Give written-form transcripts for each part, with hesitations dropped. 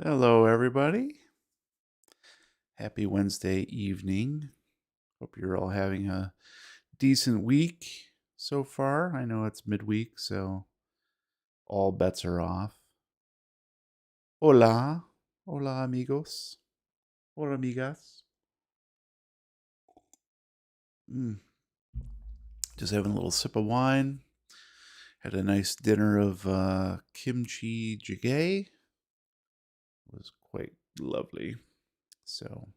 Hello, everybody. Happy Wednesday evening. Hope you're all having a decent week so far. I know it's midweek, so all bets are off. Hola. Hola, amigos. Hola, amigas. Mm, just having a little sip of wine. Had a nice dinner of kimchi jjigae. It was quite lovely. So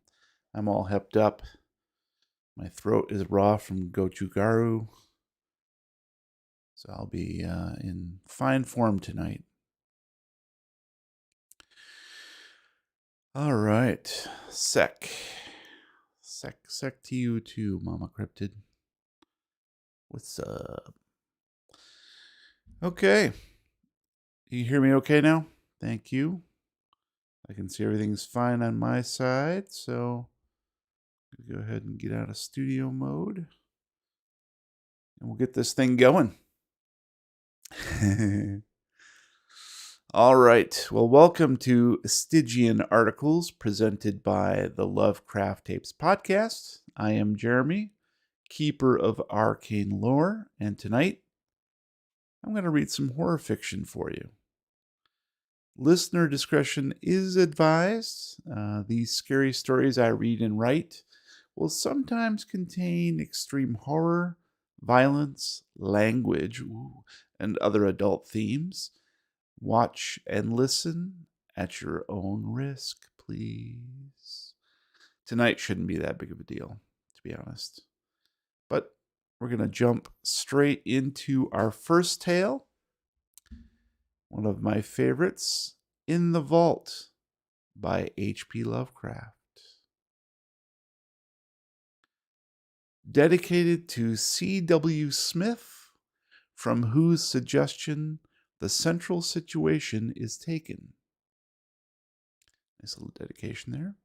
I'm all hepped up. My throat is raw from gochugaru. So I'll be in fine form tonight. All right. Sec to you too, Mama Cryptid. What's up? Okay. You hear me okay now? Thank you. I can see everything's fine on my side, so go ahead and get out of studio mode and we'll get this thing going. All right. Well, welcome to Stygian Articles presented by the Lovecraft Tapes podcast. I am Jeremy, keeper of arcane lore, and tonight I'm going to read some horror fiction for you. Listener discretion is advised. These scary stories I read and write will sometimes contain extreme horror, violence, language, and other adult themes. Watch and listen at your own risk, please. Tonight shouldn't be that big of a deal, to be honest. But we're going to jump straight into our first tale. One of my favorites, In the Vault by H.P. Lovecraft. Dedicated to C.W. Smith, from whose suggestion the central situation is taken. Nice little dedication there.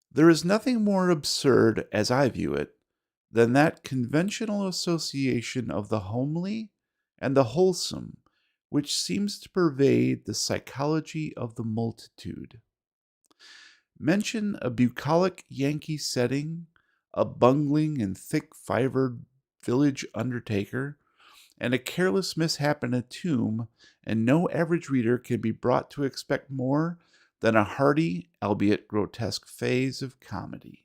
There is nothing more absurd, as I view it, than that conventional association of the homely and the wholesome which seems to pervade the psychology of the multitude. Mention a bucolic Yankee setting, a bungling and thick-fibered village undertaker, and a careless mishap in a tomb, and no average reader can be brought to expect more than a hearty, albeit grotesque phase of comedy.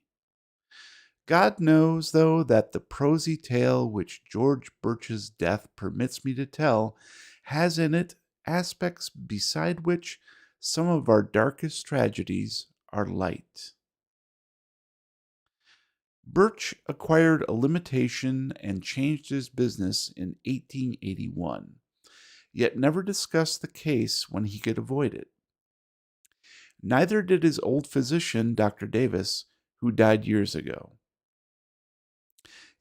God knows, though, that the prosy tale which George Birch's death permits me to tell has in it aspects beside which some of our darkest tragedies are light. Birch acquired a limitation and changed his business in 1881, yet never discussed the case when he could avoid it. Neither did his old physician, Dr. Davis, who died years ago.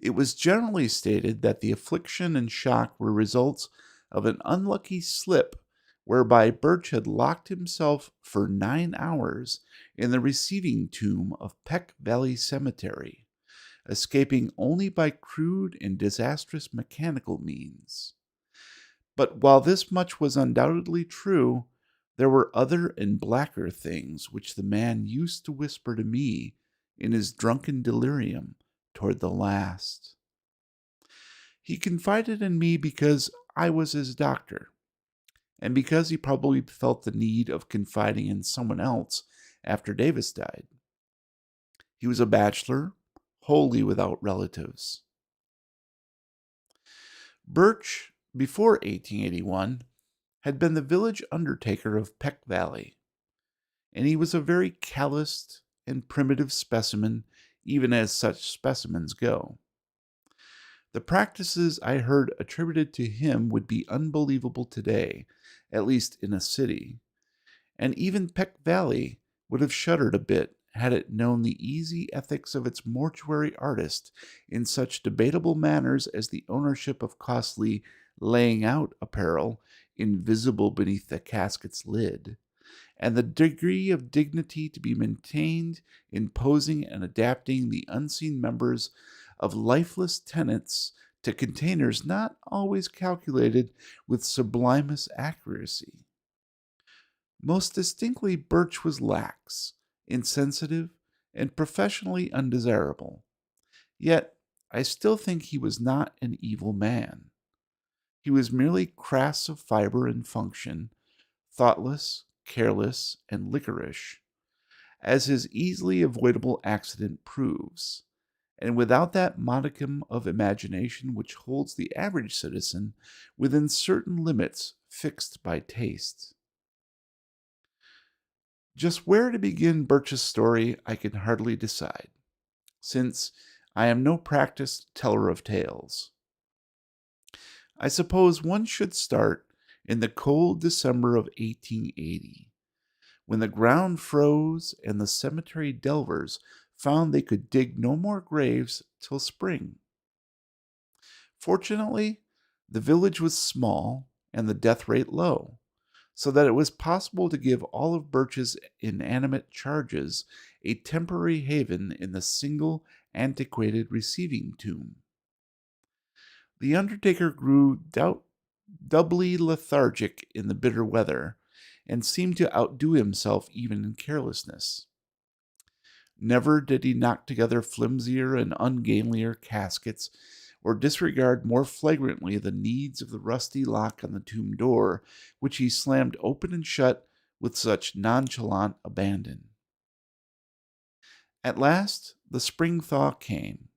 It was generally stated that the affliction and shock were results of an unlucky slip whereby Birch had locked himself for 9 hours in the receiving tomb of Peck Valley Cemetery, escaping only by crude and disastrous mechanical means. But while this much was undoubtedly true, there were other and blacker things which the man used to whisper to me in his drunken delirium toward the last. He confided in me because I was his doctor, and because he probably felt the need of confiding in someone else after Davis died. He was a bachelor, wholly without relatives. Birch, before 1881, had been the village undertaker of Peck Valley, and he was a very calloused and primitive specimen, even as such specimens go. The practices I heard attributed to him would be unbelievable today, at least in a city, and even Peck Valley would have shuddered a bit had it known the easy ethics of its mortuary artist in such debatable matters as the ownership of costly laying out apparel invisible beneath the casket's lid, and the degree of dignity to be maintained in posing and adapting the unseen members of lifeless tenants to containers not always calculated with sublimest accuracy. Most distinctly, Birch was lax, insensitive, and professionally undesirable. Yet, I still think he was not an evil man. He was merely crass of fiber and function, thoughtless, careless, and liquorish, as his easily avoidable accident proves, and without that modicum of imagination which holds the average citizen within certain limits fixed by taste. Just where to begin Birch's story I can hardly decide, since I am no practiced teller of tales. I suppose one should start in the cold December of 1880, when the ground froze and the cemetery delvers found they could dig no more graves till spring. Fortunately, the village was small and the death rate low, so that it was possible to give all of Birch's inanimate charges a temporary haven in the single antiquated receiving tomb. The undertaker grew doubly lethargic in the bitter weather, and seemed to outdo himself even in carelessness. Never did he knock together flimsier and ungainlier caskets, or disregard more flagrantly the needs of the rusty lock on the tomb door, which he slammed open and shut with such nonchalant abandon. At last the spring thaw came,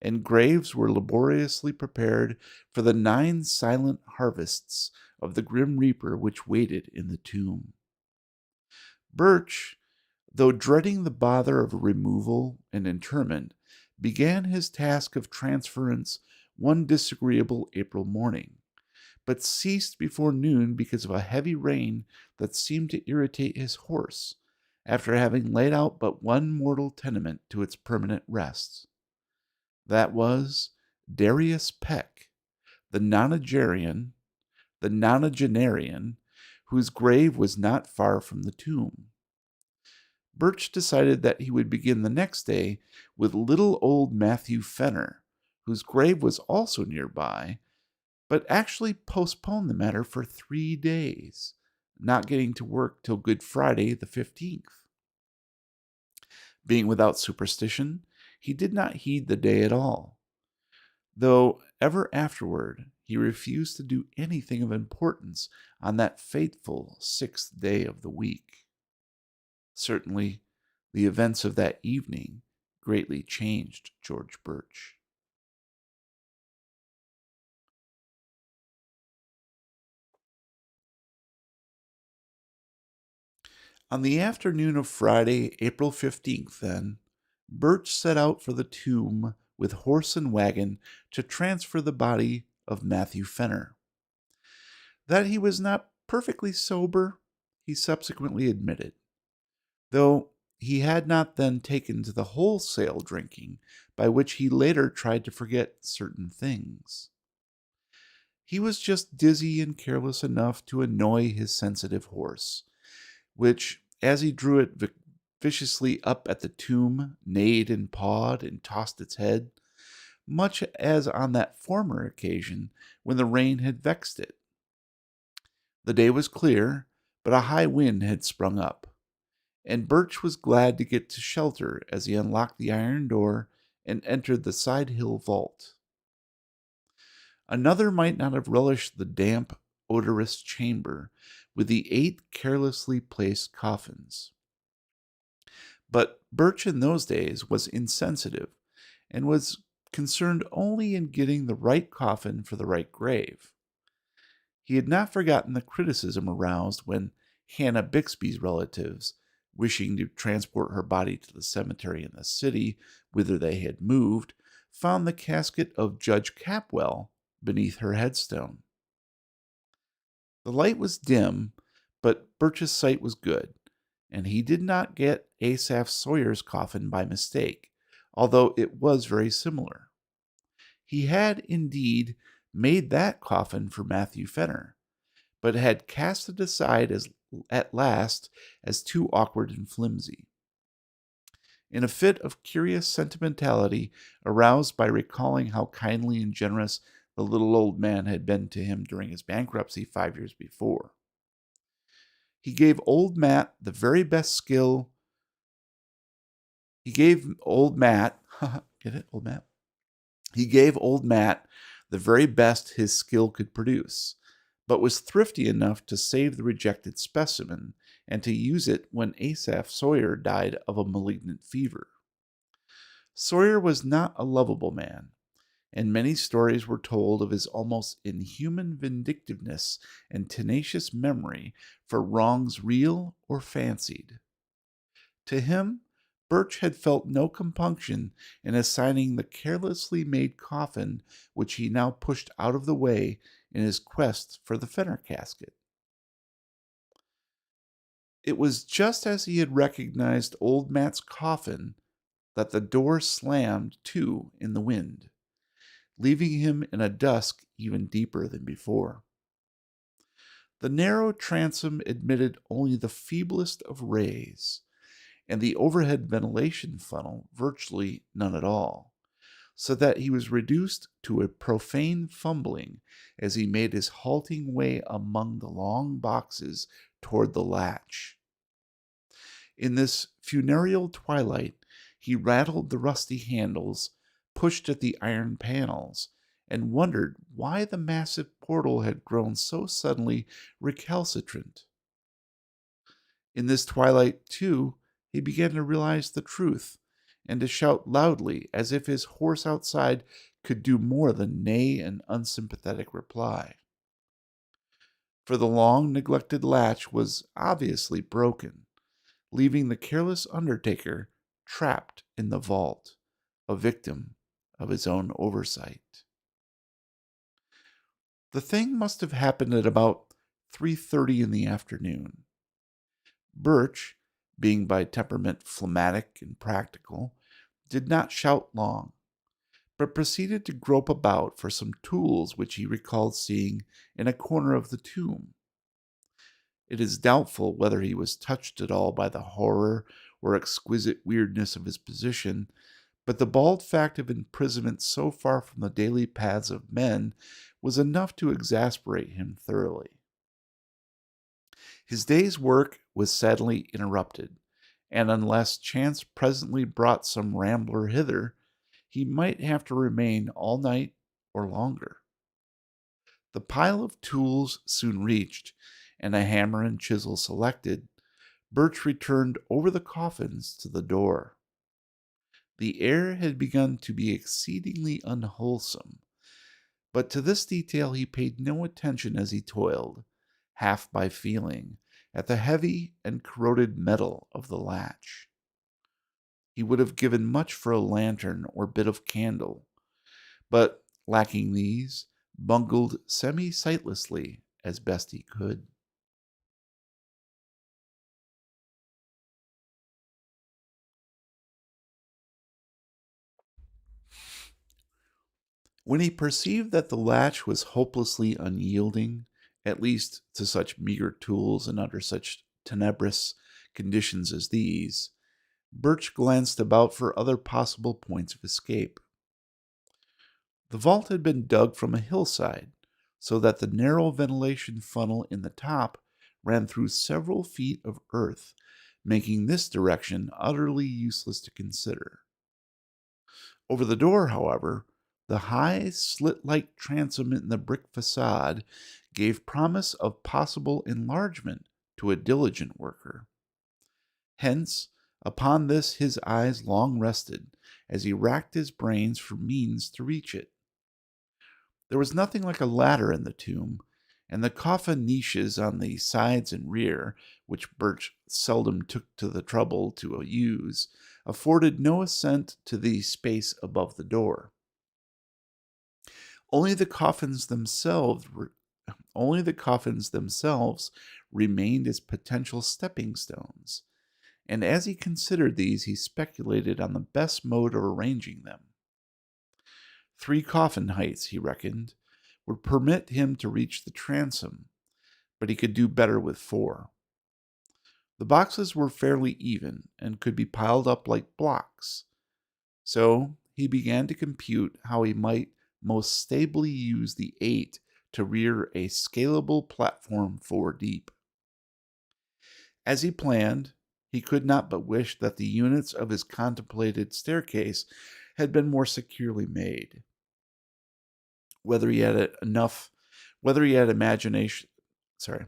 and graves were laboriously prepared for the 9 silent harvests of the grim reaper which waited in the tomb. Birch, though dreading the bother of removal and interment, began his task of transference one disagreeable April morning, but ceased before noon because of a heavy rain that seemed to irritate his horse, after having laid out but one mortal tenement to its permanent rest. That was Darius Peck, the nonagenarian, the nonagenarian, whose grave was not far from the tomb. Birch decided that he would begin the next day with little old Matthew Fenner, whose grave was also nearby, but actually postponed the matter for 3 days, not getting to work till Good Friday the 15th. Being without superstition, he did not heed the day at all, though ever afterward he refused to do anything of importance on that fateful 6th day of the week. Certainly, the events of that evening greatly changed George Birch. On the afternoon of Friday, April 15th, then, Birch set out for the tomb with horse and wagon to transfer the body of Matthew Fenner. That he was not perfectly sober, he subsequently admitted, though he had not then taken to the wholesale drinking by which he later tried to forget certain things. He was just dizzy and careless enough to annoy his sensitive horse, which, as he drew it viciously up at the tomb, neighed and pawed and tossed its head, much as on that former occasion when the rain had vexed it. The day was clear, but a high wind had sprung up, and Birch was glad to get to shelter as he unlocked the iron door and entered the side hill vault. Another might not have relished the damp, odorous chamber with the 8 carelessly placed coffins. But Birch in those days was insensitive and was concerned only in getting the right coffin for the right grave. He had not forgotten the criticism aroused when Hannah Bixby's relatives, wishing to transport her body to the cemetery in the city whither they had moved, found the casket of Judge Capwell beneath her headstone. The light was dim, but Birch's sight was good, and he did not get Asaph Sawyer's coffin by mistake, although it was very similar. He had, indeed, made that coffin for Matthew Fenner, but had cast it aside at last as too awkward and flimsy. In a fit of curious sentimentality aroused by recalling how kindly and generous the little old man had been to him during his bankruptcy 5 years before, He gave old Matt the very best skill. He gave old Matt, get it, old Matt? He gave old Matt the very best his skill could produce, but was thrifty enough to save the rejected specimen and to use it when Asaph Sawyer died of a malignant fever. Sawyer was not a lovable man, and many stories were told of his almost inhuman vindictiveness and tenacious memory for wrongs real or fancied. To him, Birch had felt no compunction in assigning the carelessly made coffin which he now pushed out of the way in his quest for the Fenner casket. It was just as he had recognized old Matt's coffin that the door slammed to in the wind, leaving him in a dusk even deeper than before. The narrow transom admitted only the feeblest of rays, and the overhead ventilation funnel virtually none at all, so that he was reduced to a profane fumbling as he made his halting way among the long boxes toward the latch. In this funereal twilight, he rattled the rusty handles, pushed at the iron panels, and wondered why the massive portal had grown so suddenly recalcitrant. In this twilight, too, he began to realize the truth, and to shout loudly as if his horse outside could do more than neigh an unsympathetic reply. For the long neglected latch was obviously broken, leaving the careless undertaker trapped in the vault, a victim of his own oversight. The thing must have happened at about 3:30 in the afternoon. Birch, being by temperament phlegmatic and practical, did not shout long, but proceeded to grope about for some tools which he recalled seeing in a corner of the tomb. It is doubtful whether he was touched at all by the horror or exquisite weirdness of his position, but the bald fact of imprisonment so far from the daily paths of men was enough to exasperate him thoroughly. His day's work was sadly interrupted, and unless chance presently brought some rambler hither, he might have to remain all night or longer. The pile of tools soon reached, and a hammer and chisel selected, Birch returned over the coffins to the door. The air had begun to be exceedingly unwholesome, but to this detail he paid no attention as he toiled, half by feeling, at the heavy and corroded metal of the latch. He would have given much for a lantern or bit of candle, but, lacking these, bungled semi-sightlessly as best he could. When he perceived that the latch was hopelessly unyielding, at least to such meager tools and under such tenebrous conditions as these, Birch glanced about for other possible points of escape. The vault had been dug from a hillside, so that the narrow ventilation funnel in the top ran through several feet of earth, making this direction utterly useless to consider. Over the door, however, the high, slit-like transom in the brick facade gave promise of possible enlargement to a diligent worker. Hence, upon this his eyes long rested, as he racked his brains for means to reach it. There was nothing like a ladder in the tomb, and the coffin niches on the sides and rear, which Birch seldom took to the trouble to use, afforded no ascent to the space above the door. Only the coffins themselves were, Only the coffins themselves remained as potential stepping stones, and as he considered these, he speculated on the best mode of arranging them. 3 coffin heights, he reckoned, would permit him to reach the transom, but he could do better with 4. The boxes were fairly even and could be piled up like blocks, so he began to compute how he might most stably use the 8 to rear a scalable platform 4 deep. As he planned, he could not but wish that the units of his contemplated staircase had been more securely made. Whether he had enough, whether he had imagination, sorry,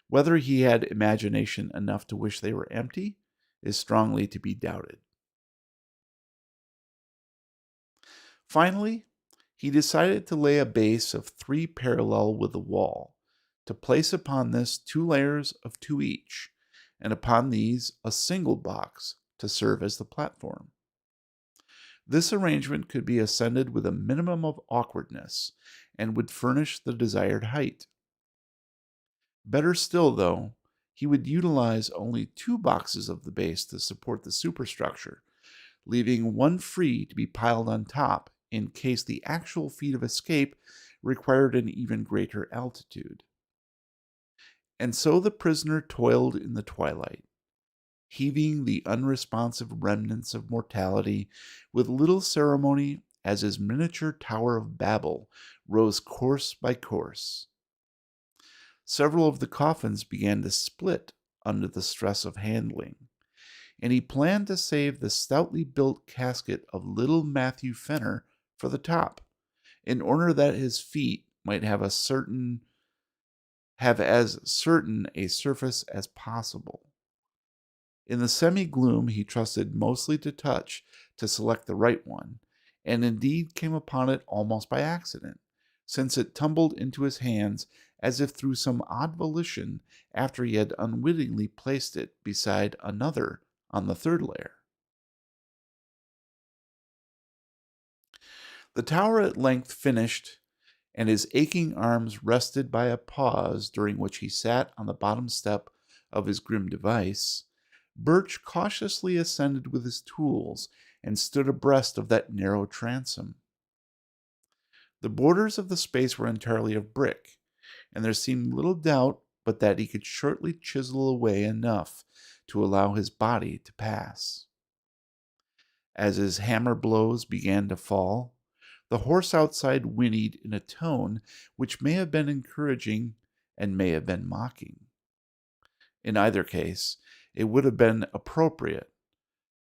whether he had imagination enough to wish they were empty is strongly to be doubted. Finally, he decided to lay a base of 3 parallel with the wall, to place upon this 2 layers of 2 each, and upon these a single box to serve as the platform. This arrangement could be ascended with a minimum of awkwardness and would furnish the desired height. Better still, though, he would utilize only 2 boxes of the base to support the superstructure, leaving one free to be piled on top in case the actual feat of escape required an even greater altitude. And so the prisoner toiled in the twilight, heaving the unresponsive remnants of mortality with little ceremony as his miniature Tower of Babel rose course by course. Several of the coffins began to split under the stress of handling, and he planned to save the stoutly built casket of little Matthew Fenner for the top, in order that his feet might have as certain a surface as possible. In the semi-gloom he trusted mostly to touch to select the right one, and indeed came upon it almost by accident, since it tumbled into his hands as if through some odd volition after he had unwittingly placed it beside another on the 3rd layer. The tower at length finished, and his aching arms rested by a pause during which he sat on the bottom step of his grim device. Birch cautiously ascended with his tools and stood abreast of that narrow transom. The borders of the space were entirely of brick, and there seemed little doubt but that he could shortly chisel away enough to allow his body to pass. As his hammer blows began to fall, the horse outside whinnied in a tone which may have been encouraging and may have been mocking. In either case, it would have been appropriate,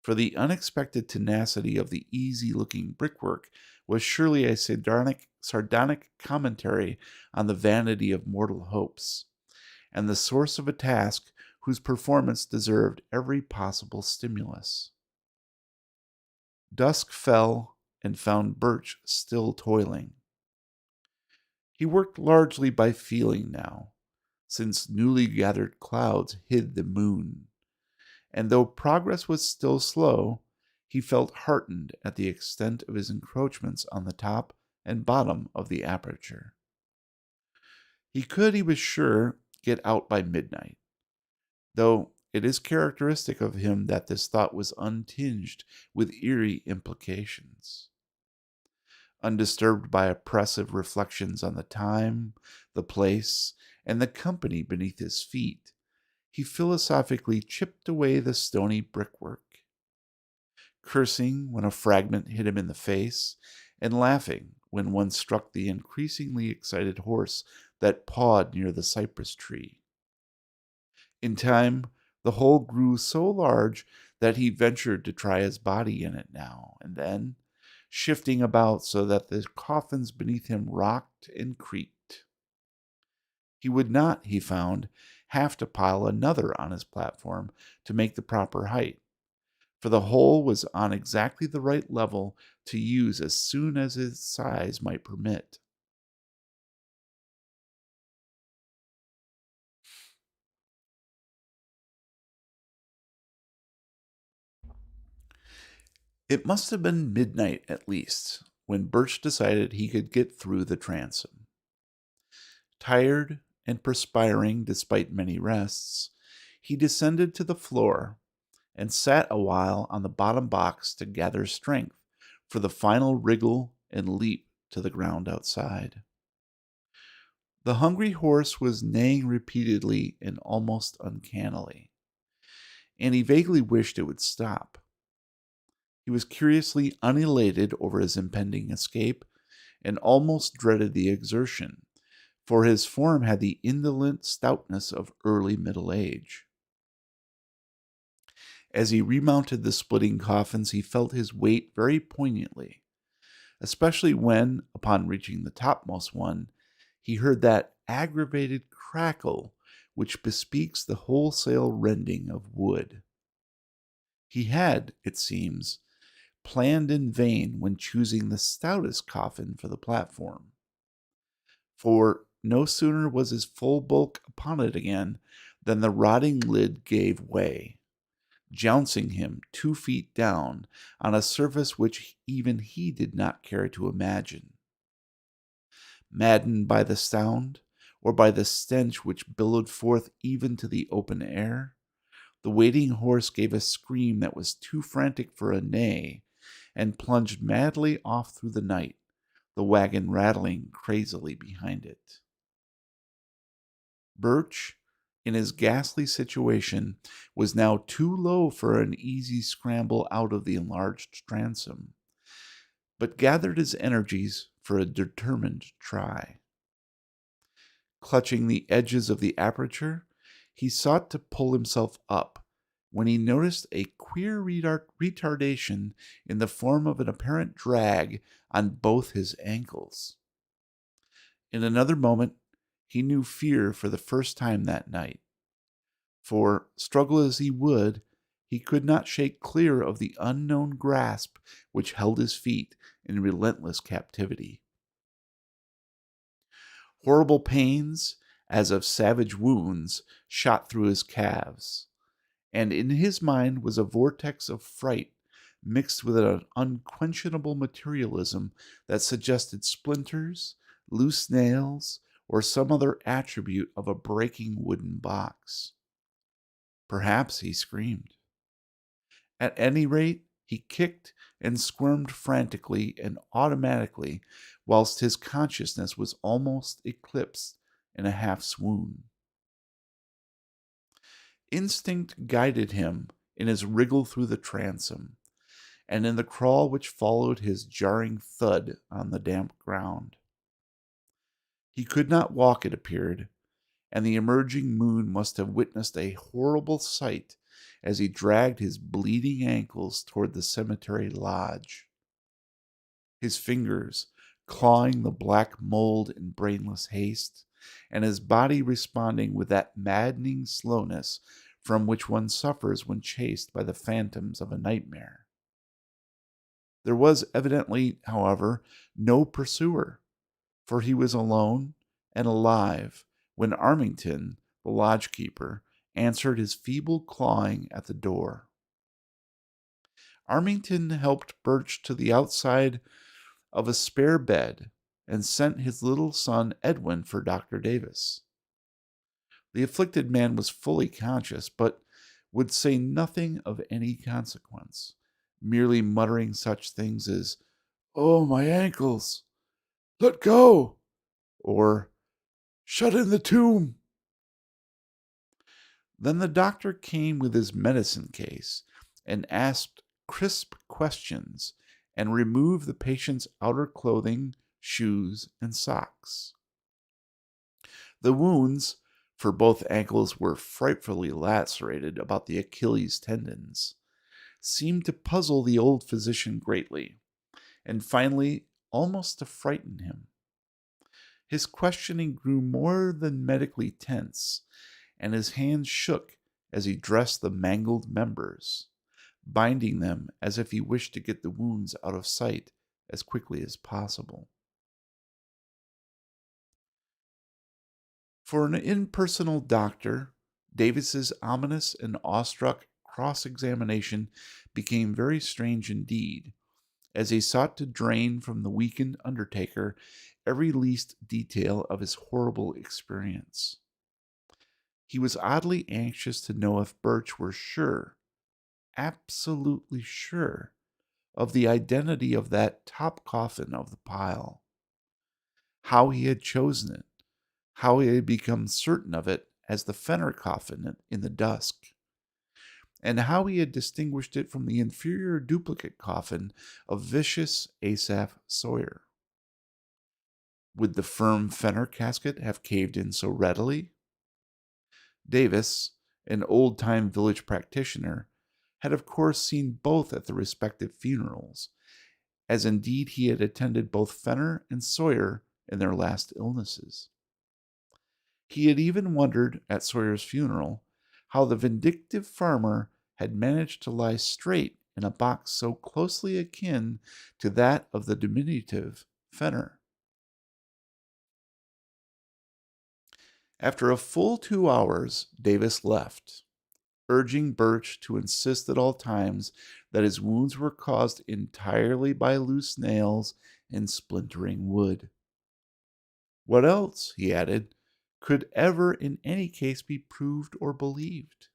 for the unexpected tenacity of the easy-looking brickwork was surely a sardonic commentary on the vanity of mortal hopes, and the source of a task whose performance deserved every possible stimulus. Dusk fell and found Birch still toiling. He worked largely by feeling now, since newly gathered clouds hid the moon, and though progress was still slow, he felt heartened at the extent of his encroachments on the top and bottom of the aperture. He could, he was sure, get out by midnight, though it is characteristic of him that this thought was untinged with eerie implications. Undisturbed by oppressive reflections on the time, the place, and the company beneath his feet, he philosophically chipped away the stony brickwork, cursing when a fragment hit him in the face, and laughing when one struck the increasingly excited horse that pawed near the cypress tree. In time, the hole grew so large that he ventured to try his body in it now and then, shifting about so that the coffins beneath him rocked and creaked. He would not, he found, have to pile another on his platform to make the proper height, for the hole was on exactly the right level to use as soon as his size might permit. It must have been midnight at least when Birch decided he could get through the transom. Tired and perspiring despite many rests, he descended to the floor and sat a while on the bottom box to gather strength for the final wriggle and leap to the ground outside. The hungry horse was neighing repeatedly and almost uncannily, and he vaguely wished it would stop. He was curiously unelated over his impending escape and almost dreaded the exertion, for his form had the indolent stoutness of early middle age. As he remounted the splitting coffins, he felt his weight very poignantly, especially when, upon reaching the topmost one, he heard that aggravated crackle which bespeaks the wholesale rending of wood. He had, it seems, planned in vain when choosing the stoutest coffin for the platform, for no sooner was his full bulk upon it again than the rotting lid gave way, jouncing him 2 feet down on a surface which even he did not care to imagine. Maddened by the sound, or by the stench which billowed forth even to the open air, the waiting horse gave a scream that was too frantic for a neigh, and plunged madly off through the night, the wagon rattling crazily behind it. Birch, in his ghastly situation, was now too low for an easy scramble out of the enlarged transom, but gathered his energies for a determined try. Clutching the edges of the aperture, he sought to pull himself up, when he noticed a queer retardation in the form of an apparent drag on both his ankles. In another moment, he knew fear for the first time that night, for, struggle as he would, he could not shake clear of the unknown grasp which held his feet in relentless captivity. Horrible pains, as of savage wounds, shot through his calves, and in his mind was a vortex of fright mixed with an unquestionable materialism that suggested splinters, loose nails, or some other attribute of a breaking wooden box. Perhaps he screamed. At any rate, he kicked and squirmed frantically and automatically, whilst his consciousness was almost eclipsed in a half swoon. Instinct guided him in his wriggle through the transom, and in the crawl which followed his jarring thud on the damp ground. He could not walk, it appeared, and the emerging moon must have witnessed a horrible sight as he dragged his bleeding ankles toward the cemetery lodge, his fingers clawing the black mold in brainless haste, and his body responding with that maddening slowness from which one suffers when chased by the phantoms of a nightmare. There was evidently, however, no pursuer, for he was alone and alive when Armington, the lodge-keeper, answered his feeble clawing at the door. Armington helped Birch to the outside of a spare bed and sent his little son Edwin for Dr. Davis. The afflicted man was fully conscious, but would say nothing of any consequence, merely muttering such things as, "Oh, my ankles! Let go!" or "Shut in the tomb!" Then the doctor came with his medicine case and asked crisp questions and removed the patient's outer clothing, shoes, and socks. The wounds, for both ankles were frightfully lacerated about the Achilles tendons, seemed to puzzle the old physician greatly, and finally almost to frighten him. His questioning grew more than medically tense, and his hands shook as he dressed the mangled members, binding them as if he wished to get the wounds out of sight as quickly as possible. For an impersonal doctor, Davis's ominous and awestruck cross-examination became very strange indeed, as he sought to drain from the weakened undertaker every least detail of his horrible experience. He was oddly anxious to know if Birch were sure, absolutely sure, of the identity of that top coffin of the pile, how he had chosen it, how he had become certain of it as the Fenner coffin in the dusk, and how he had distinguished it from the inferior duplicate coffin of vicious Asaph Sawyer. Would the firm Fenner casket have caved in so readily? Davis, an old-time village practitioner, had of course seen both at the respective funerals, as indeed he had attended both Fenner and Sawyer in their last illnesses. He had even wondered at Sawyer's funeral how the vindictive farmer had managed to lie straight in a box so closely akin to that of the diminutive Fenner. After a full 2 hours, Davis left, urging Birch to insist at all times that his wounds were caused entirely by loose nails and splintering wood. What else, he added, could ever in any case be proved or believed?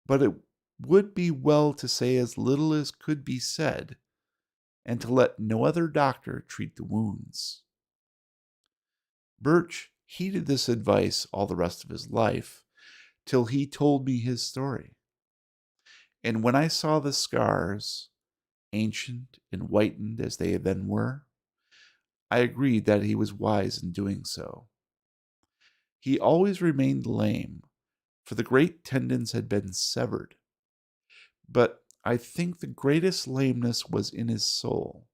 But it would be well to say as little as could be said, and to let no other doctor treat the wounds. Birch heeded this advice all the rest of his life, till he told me his story. And when I saw the scars, ancient and whitened as they then were, I agreed that he was wise in doing so. He always remained lame, for the great tendons had been severed. But I think the greatest lameness was in his soul.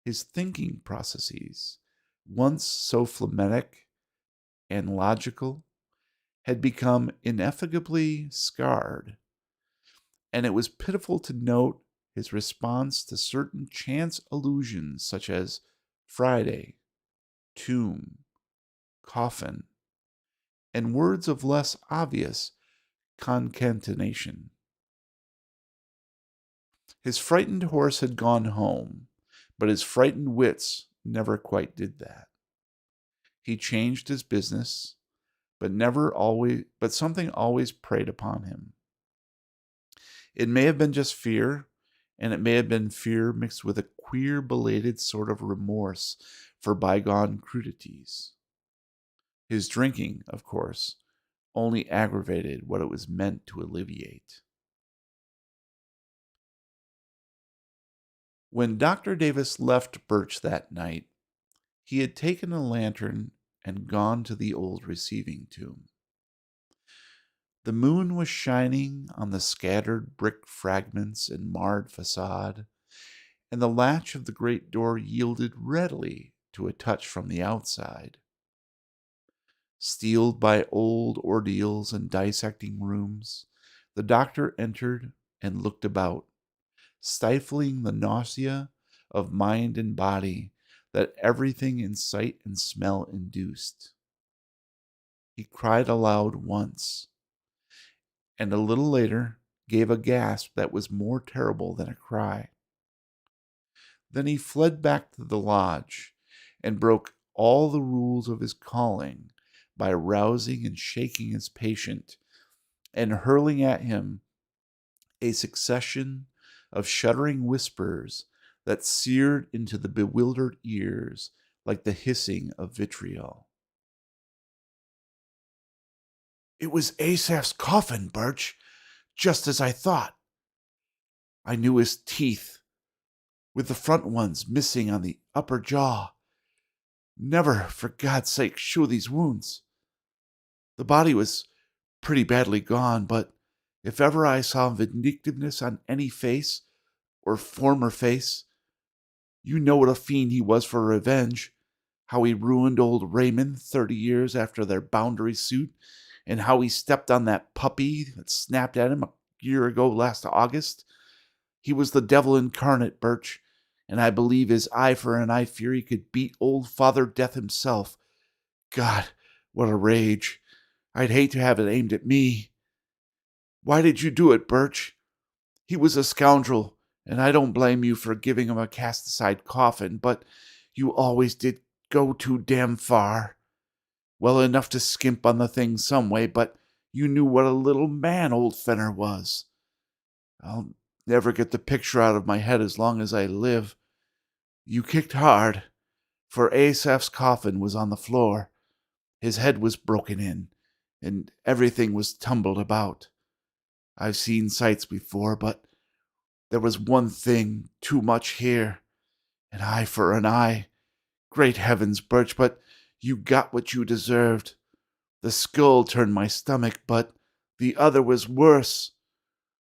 His thinking processes, once so phlegmatic and logical, had become ineffably scarred, and it was pitiful to note his response to certain chance allusions such as Friday, tomb, coffin, and words of less obvious concatenation. His frightened horse had gone home, but his frightened wits never quite did that. He changed his business, but something always preyed upon him. It may have been just fear, and it may have been fear mixed with a queer, belated sort of remorse for bygone crudities. His drinking, of course, only aggravated what it was meant to alleviate. When Dr. Davis left Birch that night, he had taken a lantern and gone to the old receiving tomb. The moon was shining on the scattered brick fragments and marred facade, and the latch of the great door yielded readily to a touch from the outside. Steeled by old ordeals and dissecting rooms, the doctor entered and looked about, stifling the nausea of mind and body that everything in sight and smell induced. He cried aloud once, and a little later gave a gasp that was more terrible than a cry. Then he fled back to the lodge and broke all the rules of his calling by rousing and shaking his patient and hurling at him a succession of shuddering whispers that seared into the bewildered ears like the hissing of vitriol. "It was Asaph's coffin, Birch, just as I thought. I knew his teeth, with the front ones missing on the upper jaw. Never, for God's sake, show these wounds. The body was pretty badly gone, but if ever I saw vindictiveness on any face, or former face, you know what a fiend he was for revenge, how he ruined old Raymond 30 years after their boundary suit, and how he stepped on that puppy that snapped at him a year ago last August. He was the devil incarnate, Birch, and I believe his eye for an eye fury could beat old Father Death himself. God, what a rage. I'd hate to have it aimed at me. Why did you do it, Birch? He was a scoundrel, and I don't blame you for giving him a cast-aside coffin, but you always did go too damn far. Well enough to skimp on the thing some way, but you knew what a little man old Fenner was. I'll never get the picture out of my head as long as I live. You kicked hard, for Asaph's coffin was on the floor. His head was broken in, and everything was tumbled about. I've seen sights before, but there was one thing too much here. An eye for an eye. Great heavens, Birch, but you got what you deserved. The skull turned my stomach, but the other was worse.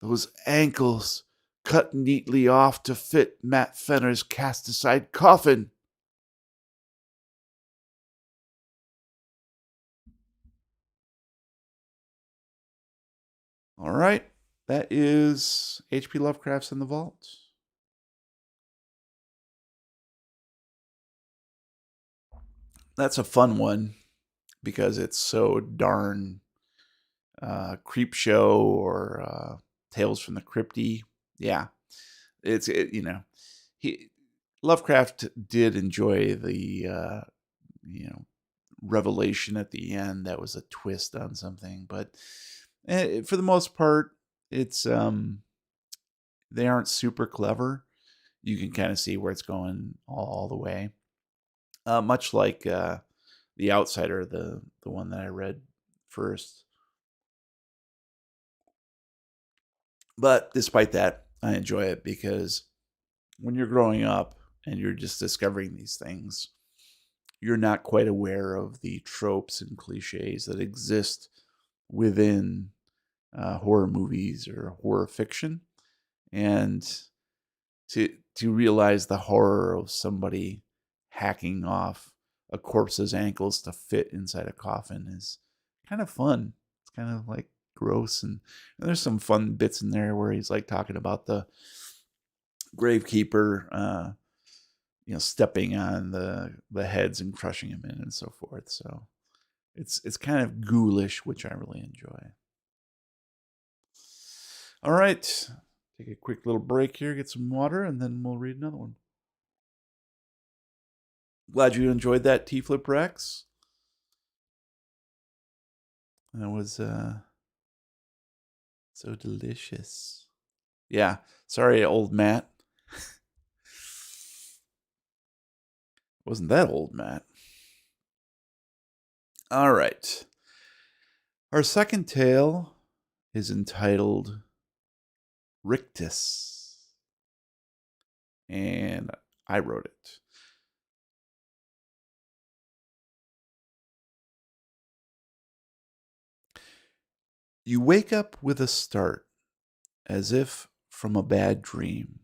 Those ankles cut neatly off to fit Matt Fenner's cast aside coffin. All right. That is H.P. Lovecraft's In the Vault. That's a fun one because it's so darn creep show or Tales from the Crypty. Yeah, you know, he Lovecraft did enjoy the you know revelation at the end that was a twist on something, but for the most part, it's they aren't super clever. You can kind of see where it's going all the way, much like the Outsider, the one that I read first. But despite that, I enjoy it because when you're growing up and you're just discovering these things, you're not quite aware of the tropes and cliches that exist within horror movies or horror fiction, and to realize the horror of somebody hacking off a corpse's ankles to fit inside a coffin is kind of fun. It's kind of like gross, and there's some fun bits in there where he's like talking about the gravekeeper stepping on the heads and crushing them in and so forth. So it's kind of ghoulish, which I really enjoy. All right, take a quick little break here, get some water, and then we'll read another one. Glad you enjoyed that, T Flip Rex. That was so delicious. Yeah, sorry, old Matt. Wasn't that old, Matt? All right. Our second tale is entitled Rictus, and I wrote it. You wake up with a start, as if from a bad dream.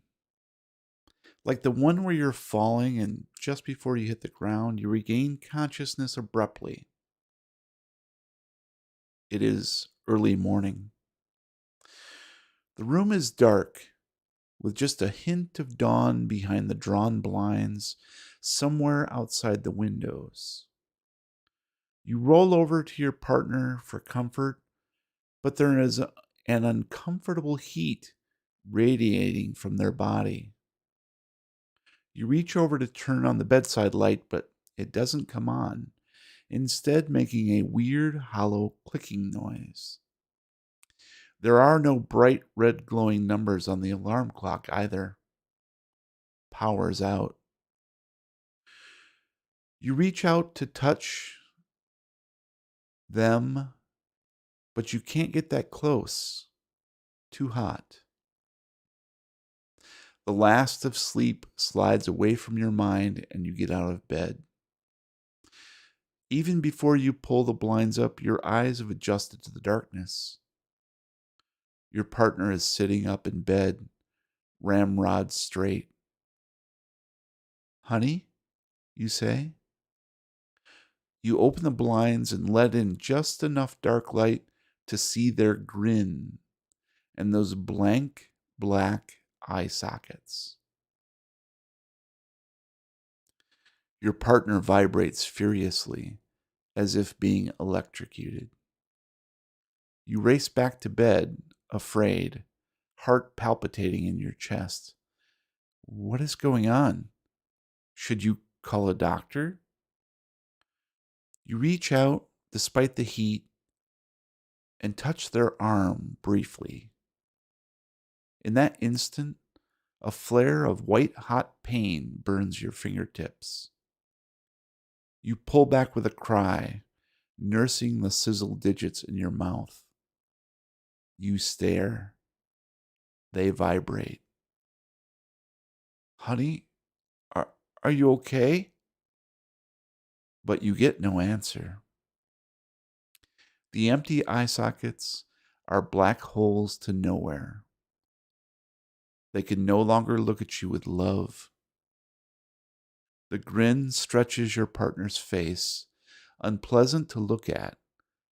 Like the one where you're falling and just before you hit the ground, you regain consciousness abruptly. It is early morning. The room is dark, with just a hint of dawn behind the drawn blinds somewhere outside the windows. You roll over to your partner for comfort, but there is an uncomfortable heat radiating from their body. You reach over to turn on the bedside light, but it doesn't come on, instead, making a weird, hollow clicking noise. There are no bright red glowing numbers on the alarm clock either. Power's out. You reach out to touch them, but you can't get that close. Too hot. The last of sleep slides away from your mind and you get out of bed. Even before you pull the blinds up, your eyes have adjusted to the darkness. Your partner is sitting up in bed, ramrod straight. Honey, you say? You open the blinds and let in just enough dark light to see their grin and those blank black eye sockets. Your partner vibrates furiously, as if being electrocuted. You race back to bed, afraid, heart palpitating in your chest. What is going on? Should you call a doctor? You reach out, despite the heat, and touch their arm briefly. In that instant, a flare of white-hot pain burns your fingertips. You pull back with a cry, nursing the sizzled digits in your mouth. You stare. They vibrate. Honey, are you okay? But you get no answer. The empty eye sockets are black holes to nowhere. They can no longer look at you with love. The grin stretches your partner's face, unpleasant to look at,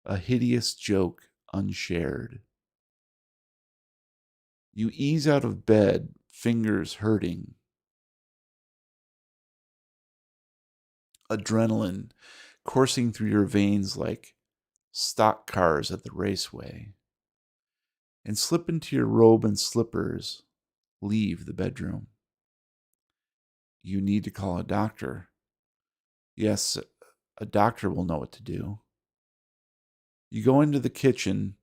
a hideous joke unshared. You ease out of bed, fingers hurting, adrenaline coursing through your veins like stock cars at the raceway, and slip into your robe and slippers, leave the bedroom. You need to call a doctor. Yes, a doctor will know what to do. You go into the kitchen,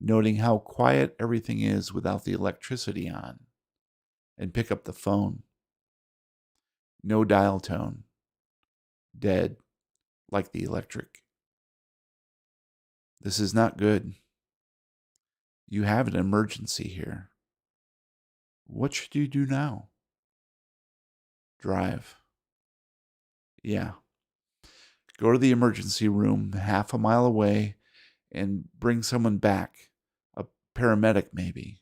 noting how quiet everything is without the electricity on, and pick up the phone. No dial tone. Dead, like the electric. This is not good. You have an emergency here. What should you do now? Drive. Yeah. Go to the emergency room half a mile away and bring someone back. A paramedic, maybe.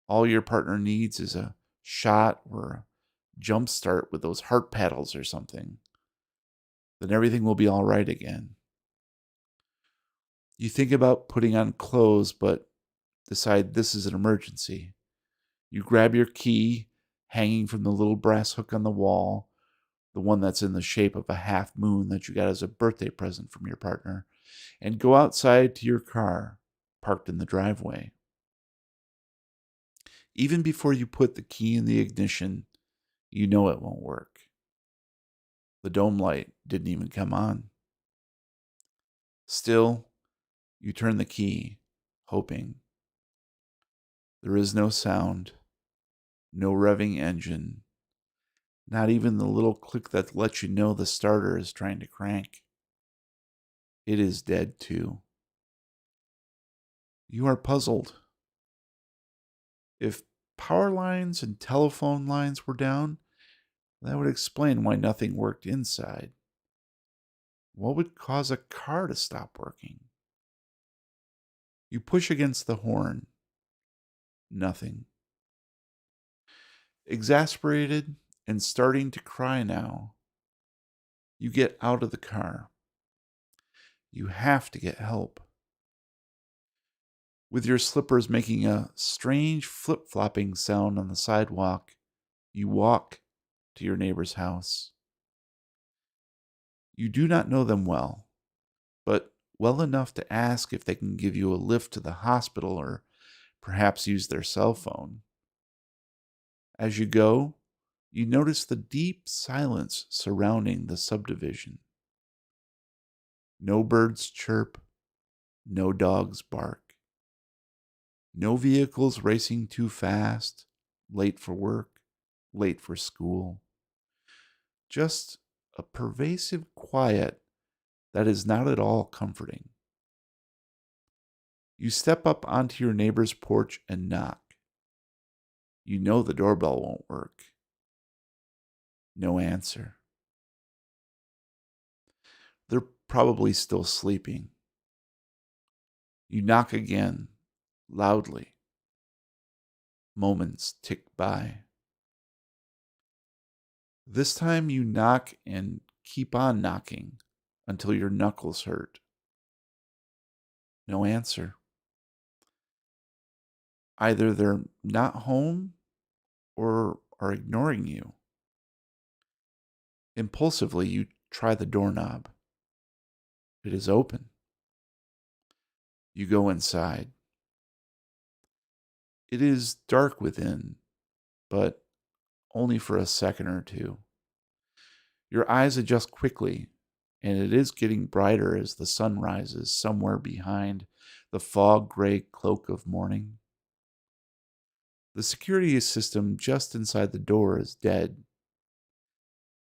All your partner needs is a shot or a jump start with those heart paddles or something. Then everything will be all right again. You think about putting on clothes, but decide this is an emergency. You grab your key, hanging from the little brass hook on the wall, the one that's in the shape of a half moon that you got as a birthday present from your partner, and go outside to your car, parked in the driveway. Even before you put the key in the ignition, you know it won't work. The dome light didn't even come on. Still, you turn the key, hoping. There is no sound, no revving engine, not even the little click that lets you know the starter is trying to crank. It is dead too. You are puzzled. If power lines and telephone lines were down, that would explain why nothing worked inside. What would cause a car to stop working? You push against the horn. Nothing. Exasperated and starting to cry now, you get out of the car. You have to get help. With your slippers making a strange flip-flopping sound on the sidewalk, you walk to your neighbor's house. You do not know them well, but well enough to ask if they can give you a lift to the hospital or perhaps use their cell phone. As you go, you notice the deep silence surrounding the subdivision. No birds chirp, no dogs bark, no vehicles racing too fast, late for work, late for school. Just a pervasive quiet that is not at all comforting. You step up onto your neighbor's porch and knock. You know the doorbell won't work. No answer. They're probably still sleeping. You knock again, loudly. Moments tick by. This time you knock and keep on knocking until your knuckles hurt. No answer. Either they're not home or are ignoring you. Impulsively, you try the doorknob. It is open. You go inside. It is dark within, but only for a second or two. Your eyes adjust quickly, and it is getting brighter as the sun rises somewhere behind the fog-gray cloak of morning. The security system just inside the door is dead.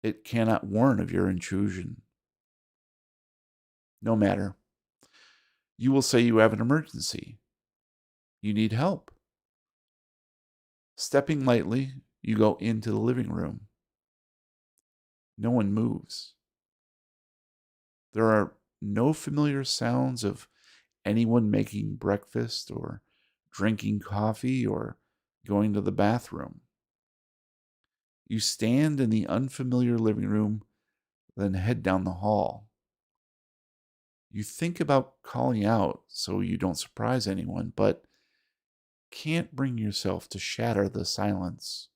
It cannot warn of your intrusion. No matter. You will say you have an emergency. You need help. Stepping lightly, you go into the living room. No one moves. There are no familiar sounds of anyone making breakfast or drinking coffee or going to the bathroom. You stand in the unfamiliar living room, then head down the hall. You think about calling out so you don't surprise anyone, but can't bring yourself to shatter the silence.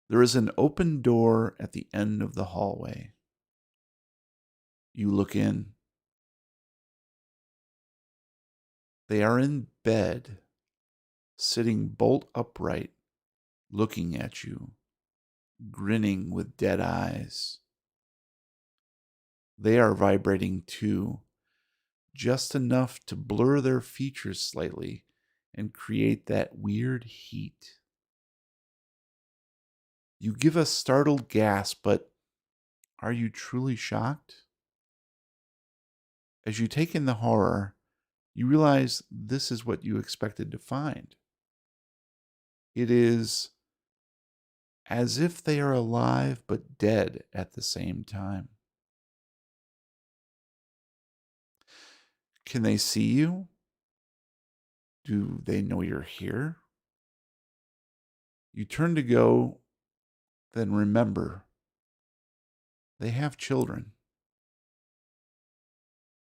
There is an open door at the end of the hallway. You look in. They are in bed, sitting bolt upright, looking at you, grinning with dead eyes. They are vibrating too, just enough to blur their features slightly and create that weird heat. You give a startled gasp, but are you truly shocked? As you take in the horror, you realize this is what you expected to find. It is as if they are alive but dead at the same time. Can they see you? Do they know you're here? You turn to go, then remember they have children.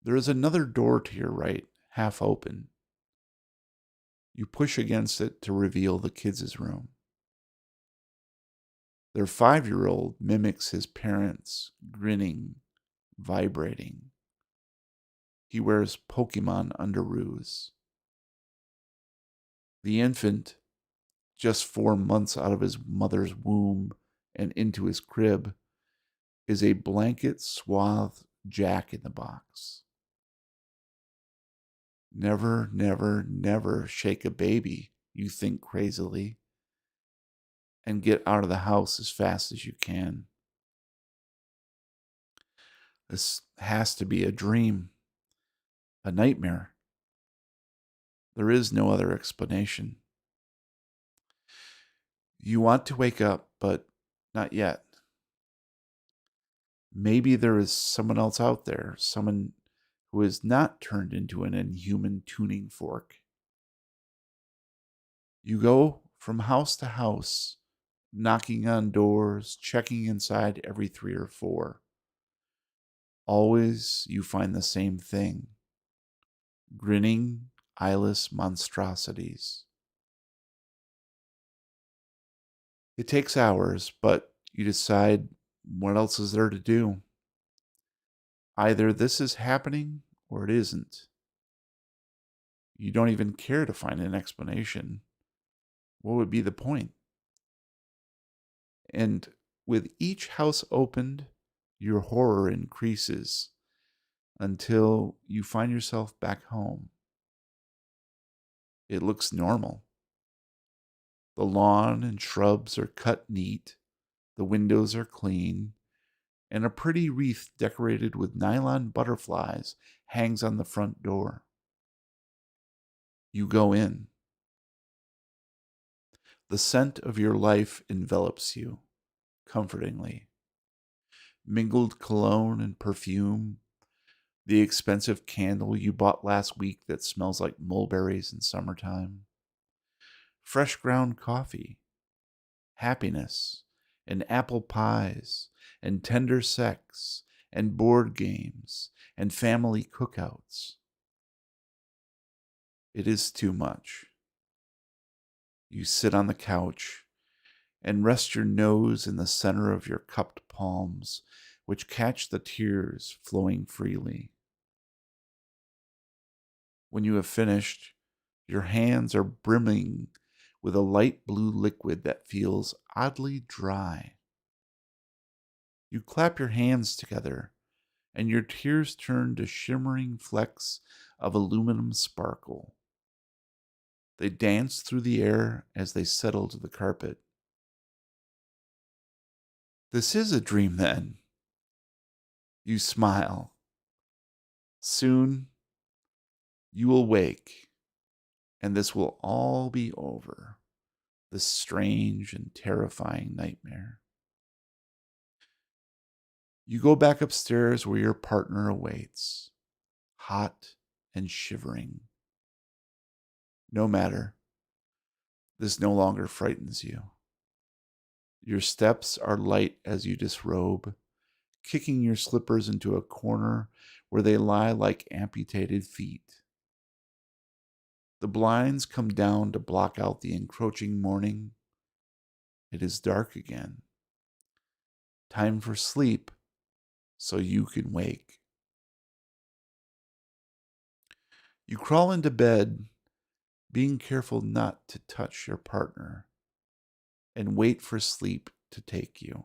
There is another door to your right, half open. You push against it to reveal the kids' room. Their 5-year-old mimics his parents, grinning, vibrating. He wears Pokemon underoos. The infant, just 4 months out of his mother's womb and into his crib, is a blanket swathed Jack in the Box. Never, never, never shake a baby, you think crazily, and get out of the house as fast as you can. This has to be a dream, a nightmare. There is no other explanation. You want to wake up, but not yet. Maybe there is someone else out there, someone who is not turned into an inhuman tuning fork. You go from house to house, knocking on doors, checking inside every 3 or 4. Always you find the same thing: grinning, eyeless monstrosities. It takes hours, but you decide what else is there to do. Either this is happening or it isn't. You don't even care to find an explanation. What would be the point? And with each house opened, your horror increases until you find yourself back home. It looks normal. The lawn and shrubs are cut neat, the windows are clean, and a pretty wreath decorated with nylon butterflies hangs on the front door. You go in. The scent of your life envelops you, comfortingly. Mingled cologne and perfume, the expensive candle you bought last week that smells like mulberries in summertime, fresh ground coffee, happiness, and apple pies, and tender sex, and board games, and family cookouts. It is too much. You sit on the couch and rest your nose in the center of your cupped palms, which catch the tears flowing freely. When you have finished, your hands are brimming with a light blue liquid that feels oddly dry. You clap your hands together, and your tears turn to shimmering flecks of aluminum sparkle. They dance through the air as they settle to the carpet. This is a dream, then. You smile. Soon you will wake, and this will all be over, this strange and terrifying nightmare. You go back upstairs where your partner awaits, hot and shivering. No matter, this no longer frightens you. Your steps are light as you disrobe, kicking your slippers into a corner where they lie like amputated feet. The blinds come down to block out the encroaching morning. It is dark again. Time for sleep so you can wake. You crawl into bed, being careful not to touch your partner, and wait for sleep to take you.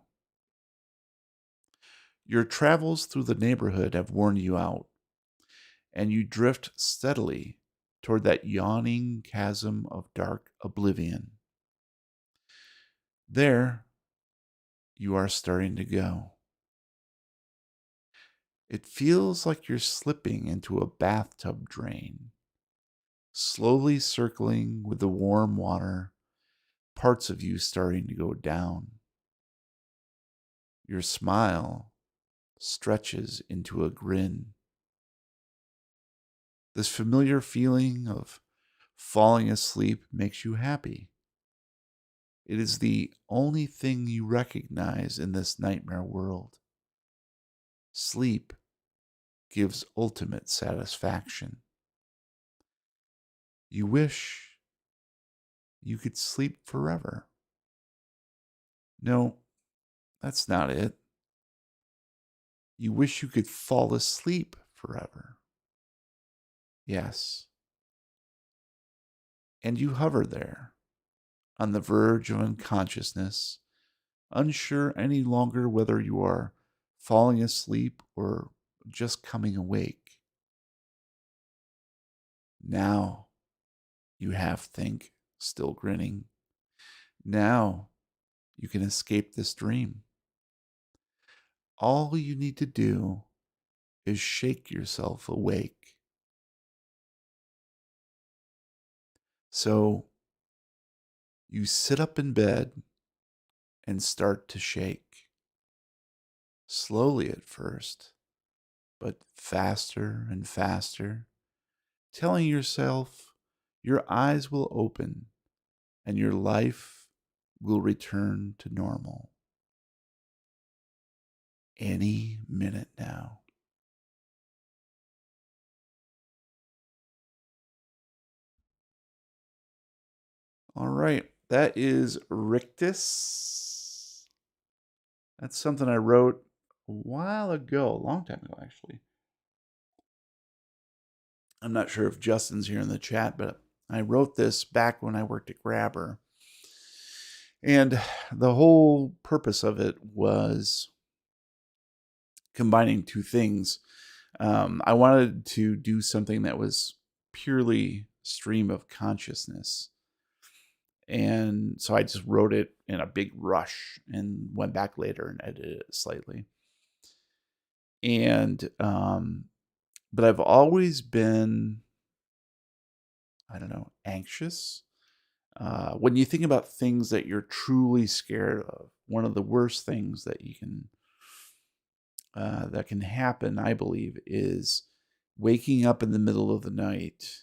Your travels through the neighborhood have worn you out, and you drift steadily toward that yawning chasm of dark oblivion. There, you are starting to go. It feels like you're slipping into a bathtub drain, slowly circling with the warm water, parts of you starting to go down. Your smile stretches into a grin. This familiar feeling of falling asleep makes you happy. It is the only thing you recognize in this nightmare world. Sleep gives ultimate satisfaction. You wish you could sleep forever. No, that's not it. You wish you could fall asleep forever. Yes. And you hover there, on the verge of unconsciousness, unsure any longer whether you are falling asleep or just coming awake. Now you half think, still grinning. Now you can escape this dream. All you need to do is shake yourself awake. So you sit up in bed and start to shake. Slowly at first, but faster and faster, telling yourself your eyes will open and your life will return to normal. Any minute now. All right, that is Rictus. That's something I wrote a while ago, a long time ago, actually. I'm not sure if Justin's here in the chat, but I wrote this back when I worked at Grabber. And the whole purpose of it was combining two things. I wanted to do something that was purely stream of consciousness. And so I just wrote it in a big rush and went back later and edited it slightly. And, but I've always been, I don't know, anxious. When you think about things that you're truly scared of, one of the worst things that you can, that can happen, I believe, is waking up in the middle of the night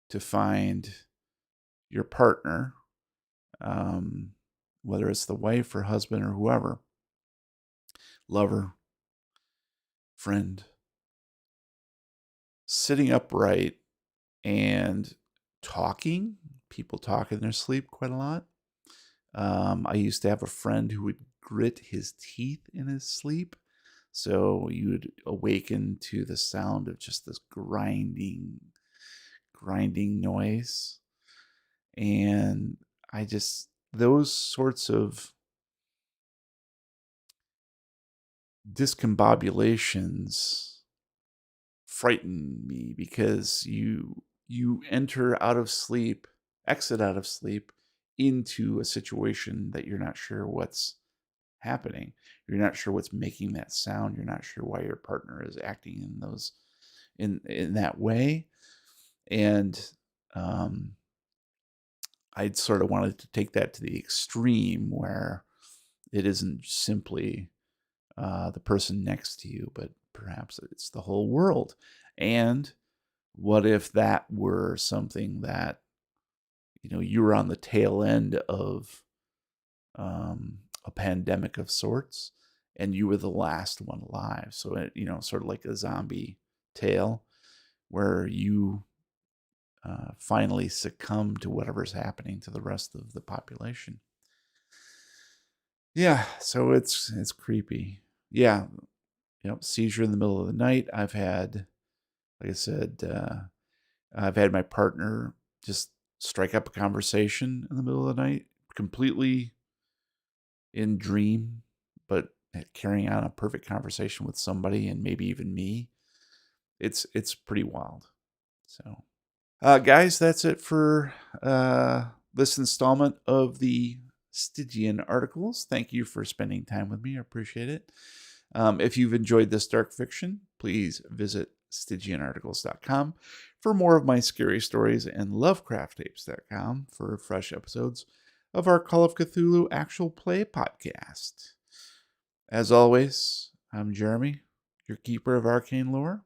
to find your partner, whether it's the wife or husband or whoever, lover, friend, sitting upright and talking. People talk in their sleep quite a lot. I used to have a friend who would grit his teeth in his sleep. So you would awaken to the sound of just this grinding noise. And those sorts of discombobulations frighten me because you enter out of sleep, exit out of sleep into a situation that you're not sure what's happening. You're not sure what's making that sound. You're not sure why your partner is acting in those in that way. And I'd sort of wanted to take that to the extreme where it isn't simply the person next to you, but perhaps it's the whole world. And what if that were something that you were on the tail end of a pandemic of sorts, and you were the last one alive. So, sort of like a zombie tale where you finally succumb to whatever's happening to the rest of the population. Yeah, so it's creepy. Yeah, seizure in the middle of the night. I've had, like I said, I've had my partner just strike up a conversation in the middle of the night, completely in dream, but carrying on a perfect conversation with somebody and maybe even me. It's pretty wild. So, guys, that's it for this installment of the Stygian articles. Thank you for spending time with me. I appreciate it. If you've enjoyed this dark fiction, please visit stygianarticles.com for more of my scary stories and lovecrafttapes.com for fresh episodes of our Call of Cthulhu actual play podcast. As always, I'm Jeremy, your keeper of arcane lore,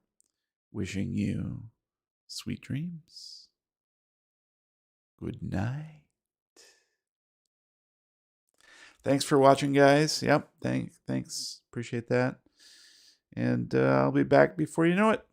wishing you sweet dreams. Good night. Thanks for watching, guys. Yep, thanks. Appreciate that. And I'll be back before you know it.